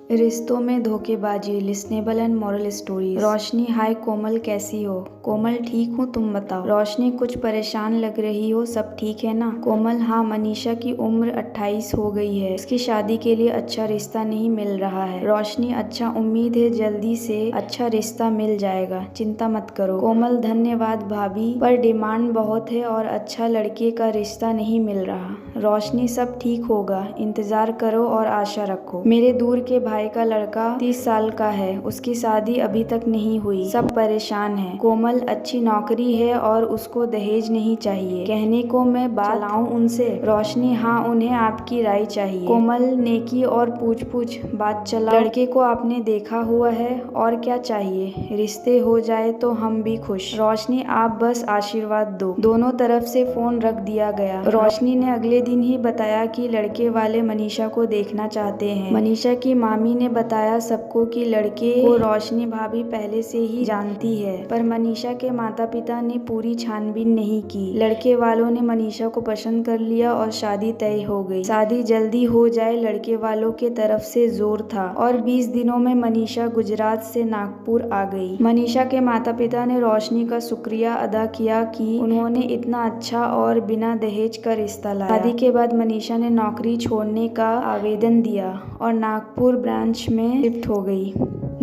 रिश्तों में धोखेबाजी, लिसनेबल एंड मॉरल स्टोरी। रोशनी, हाय कोमल, कैसी हो? कोमल, ठीक हूँ, तुम बताओ। रोशनी, कुछ परेशान लग रही हो, सब ठीक है ना? कोमल, हाँ, मनीषा की उम्र 28 हो गई है, उसकी शादी के लिए अच्छा रिश्ता नहीं मिल रहा है। रोशनी, अच्छा, उम्मीद है जल्दी से अच्छा रिश्ता मिल जाएगा, चिंता मत करो। कोमल, धन्यवाद भाभी, पर डिमांड बहुत है और अच्छा लड़के का रिश्ता नहीं मिल रहा। रोशनी, सब ठीक होगा, इंतजार करो और आशा रखो। मेरे दूर के भाई का लड़का 30 साल का है, उसकी शादी अभी तक नहीं हुई, सब परेशान हैं। कोमल, अच्छी नौकरी है और उसको दहेज नहीं चाहिए, कहने को मैं बात चलाऊं उनसे? रोशनी, हाँ, उन्हें आपकी राय चाहिए। कोमल, नेकी और पूछ बात चलाओ। लड़के को आपने देखा हुआ है, और क्या चाहिए? रिश्ते हो जाए तो हम भी खुश। रोशनी, आप बस आशीर्वाद दो। दोनों तरफ से फोन रख दिया गया। रोशनी ने अगले दिन ही बताया कि लड़के वाले मनीषा को देखना चाहते हैं। मनीषा की मामी ने बताया सबको कि लड़के को रोशनी भाभी पहले से ही जानती है, पर मनीषा के माता पिता ने पूरी छानबीन नहीं की। लड़के वालों ने मनीषा को पसंद कर लिया और शादी तय हो गई। शादी जल्दी हो जाए, लड़के वालों के तरफ से जोर था और 20 दिनों में मनीषा गुजरात से नागपुर आ गई। मनीषा के माता पिता ने रोशनी का शुक्रिया अदा किया कि उन्होंने इतना अच्छा और बिना दहेज का रिश्ता लाया। शादी के बाद मनीषा ने नौकरी छोड़ने का आवेदन दिया और नागपुर ब्रांच में शिफ्ट हो गई।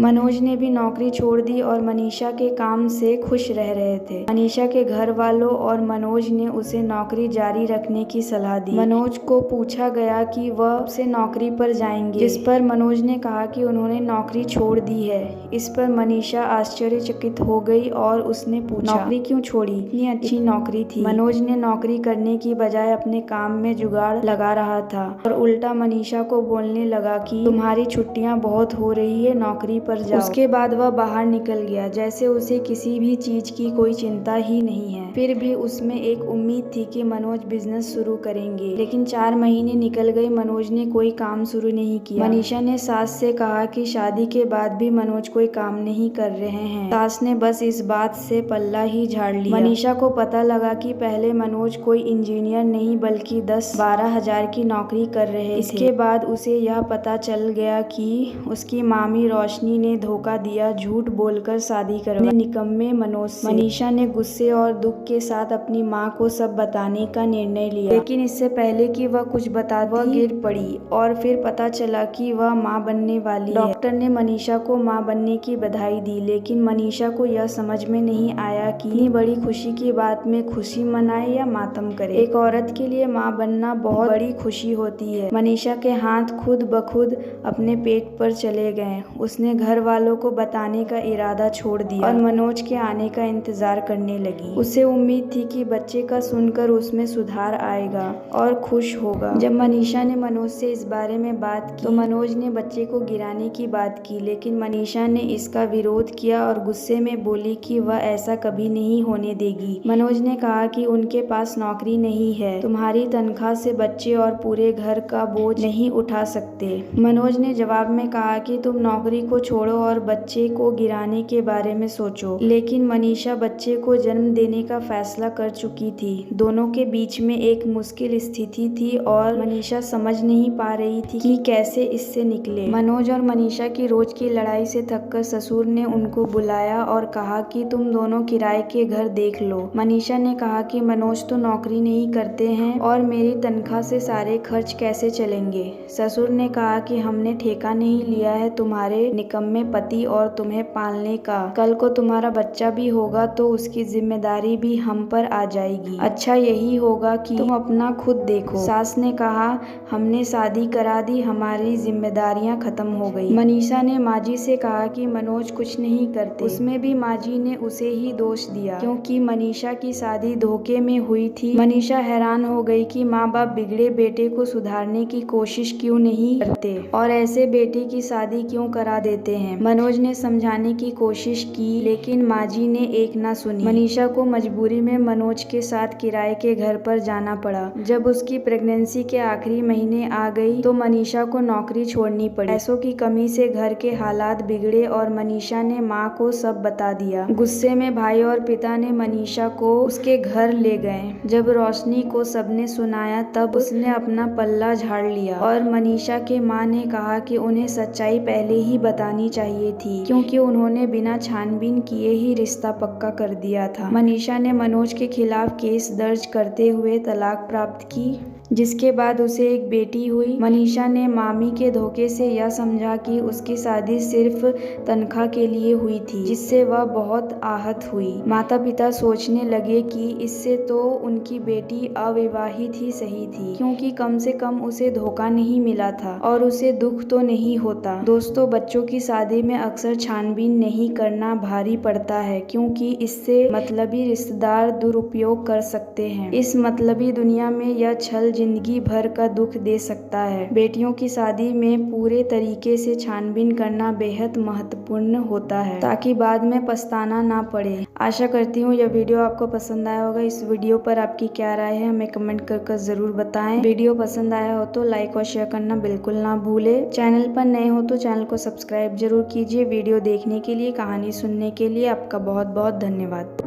मनोज ने भी नौकरी छोड़ दी और मनीषा के काम से खुश रह रहे थे। मनीषा के घर वालों और मनोज ने उसे नौकरी जारी रखने की सलाह दी। मनोज को पूछा गया कि वह उसे नौकरी पर जाएंगे, जिस पर मनोज ने कहा कि उन्होंने नौकरी छोड़ दी है। इस पर मनीषा आश्चर्यचकित हो गई और उसने पूछा, नौकरी क्यों छोड़ी? इतनी अच्छी नौकरी थी। मनोज ने नौकरी करने की बजाय अपने काम में जुगाड़ लगा रहा था और उल्टा मनीषा को बोलने लगा कि तुम्हारी छुट्टियां बहुत हो रही है, नौकरी पर जाओ। उसके बाद वह बाहर निकल गया, जैसे उसे किसी भी चीज की कोई चिंता ही नहीं है। फिर भी उसमें एक उम्मीद थी कि मनोज बिजनेस शुरू करेंगे, लेकिन 4 महीने निकल गए, मनोज ने कोई काम शुरू नहीं किया। मनीषा ने सास से कहा कि शादी के बाद भी मनोज कोई काम नहीं कर रहे हैं। सास ने बस इस बात से पल्ला ही झाड़ लिया। मनीषा को पता लगा कि पहले मनोज कोई इंजीनियर नहीं बल्कि 10-12 हजार की नौकरी कर रहे थे। इसके बाद उसे यह पता चल गया कि उसकी मामी रोशनी ने धोखा दिया, झूठ बोलकर शादी करवाई निकम्मे मनोज से। मनीषा ने गुस्से और दुख के साथ अपनी माँ को सब बताने का निर्णय लिया, लेकिन इससे पहले कि वह कुछ बताती, वह गिर पड़ी और फिर पता चला कि वह माँ बनने वाली है। डॉक्टर ने मनीषा को माँ बनने की बधाई दी, लेकिन मनीषा को यह समझ में नहीं आया कि इतनी बड़ी खुशी की बात में खुशी मनाए या मातम करे। एक औरत के लिए माँ बनना बहुत बड़ी खुशी होती है। मनीषा के हाथ खुद ब खुद अपने पेट पर चले गए। उसने घर वालों को बताने का इरादा छोड़ दिया और मनोज के आने का इंतजार करने लगी। उसे उम्मीद थी कि बच्चे का सुनकर उसमें सुधार आएगा और खुश होगा। जब मनीषा ने मनोज से इस बारे में बात की तो मनोज ने बच्चे को गिराने की बात की, लेकिन मनीषा ने इसका विरोध किया और गुस्से में बोली कि वह ऐसा कभी नहीं होने देगी। मनोज ने कहा कि उनके पास नौकरी नहीं है, तुम्हारी तनख्वाह से बच्चे और पूरे घर का बोझ नहीं उठा सकते। मनोज ने जवाब में कहा कि तुम नौकरी को छोड़ो और बच्चे को गिराने के बारे में सोचो, लेकिन मनीषा बच्चे को जन्म देने का फैसला कर चुकी थी। दोनों के बीच में एक मुश्किल स्थिति थी और मनीषा समझ नहीं पा रही थी कि कैसे इससे निकले। मनोज और मनीषा की रोज की लड़ाई से थककर ससुर ने उनको बुलाया और कहा कि तुम दोनों किराए के घर देख लो। मनीषा ने कहा कि मनोज तो नौकरी नहीं करते हैं और मेरी तनख्वाह से सारे खर्च कैसे चलेंगे। ससुर ने कहा कि हमने ठेका नहीं लिया है तुम्हारे निकम्मे पति और तुम्हें पालने का, कल को तुम्हारा बच्चा भी होगा तो उसकी जिम्मेदारी भी हम पर आ जाएगी। अच्छा यही होगा कि तुम अपना खुद देखो। सास ने कहा हमने शादी करा दी, हमारी जिम्मेदारियां खत्म हो गई। मनीषा ने माजी से कहा कि मनोज कुछ नहीं करते, उसमें भी माजी ने उसे ही दोष दिया क्योंकि मनीषा की शादी धोखे में हुई थी। मनीषा हैरान हो गई कि माँ बाप बिगड़े बेटे को सुधारने की कोशिश क्यों नहीं करते और ऐसे बेटे की शादी क्यों करा देते देते हैं। मनोज ने समझाने की कोशिश की लेकिन माजी ने एक ना सुनी। मनीषा को मजबूरी में मनोज के साथ किराए के घर पर जाना पड़ा। जब उसकी प्रेगनेंसी के आखिरी महीने आ गई तो मनीषा को नौकरी छोड़नी पड़ी। पैसों की कमी से घर के हालात बिगड़े और मनीषा ने माँ को सब बता दिया। गुस्से में भाई और पिता ने मनीषा को उसके घर ले गए। जब रोशनी को सबने सुनाया तब उसने अपना पल्ला झाड़ लिया और मनीषा के माँ ने कहा कि उन्हें सच्चाई पहले ही बतानी चाहिए थी क्योंकि उन्होंने बिना छानबीन किए ही रिश्ता पक्का कर दिया था। मनीषा ने मनोज के खिलाफ केस दर्ज करते हुए तलाक प्राप्त की, जिसके बाद उसे एक बेटी हुई। मनीषा ने मामी के धोखे से यह समझा कि उसकी शादी सिर्फ तनख्वाह के लिए हुई थी, जिससे वह बहुत आहत हुई। माता पिता सोचने लगे कि इससे तो उनकी बेटी अविवाहित ही सही थी क्योंकि कम से कम उसे धोखा नहीं मिला था और उसे दुख तो नहीं होता। दोस्तों, बच्चों की शादी में अक्सर छानबीन नहीं करना भारी पड़ता है क्योंकि इससे मतलबी रिश्तेदार दुरुपयोग कर सकते हैं। इस मतलबी दुनिया में यह छल जिंदगी भर का दुख दे सकता है। बेटियों की शादी में पूरे तरीके से छानबीन करना बेहद महत्वपूर्ण होता है ताकि बाद में पछताना ना पड़े। आशा करती हूँ यह वीडियो आपको पसंद आया होगा। इस वीडियो पर आपकी क्या राय है हमें कमेंट कर जरूर बताएं। वीडियो पसंद आया हो तो लाइक और शेयर करना बिल्कुल ना भूले। चैनल पर नए हो तो चैनल को सब्सक्राइब जरूर कीजिए। वीडियो देखने के लिए, कहानी सुनने के लिए आपका बहुत बहुत धन्यवाद।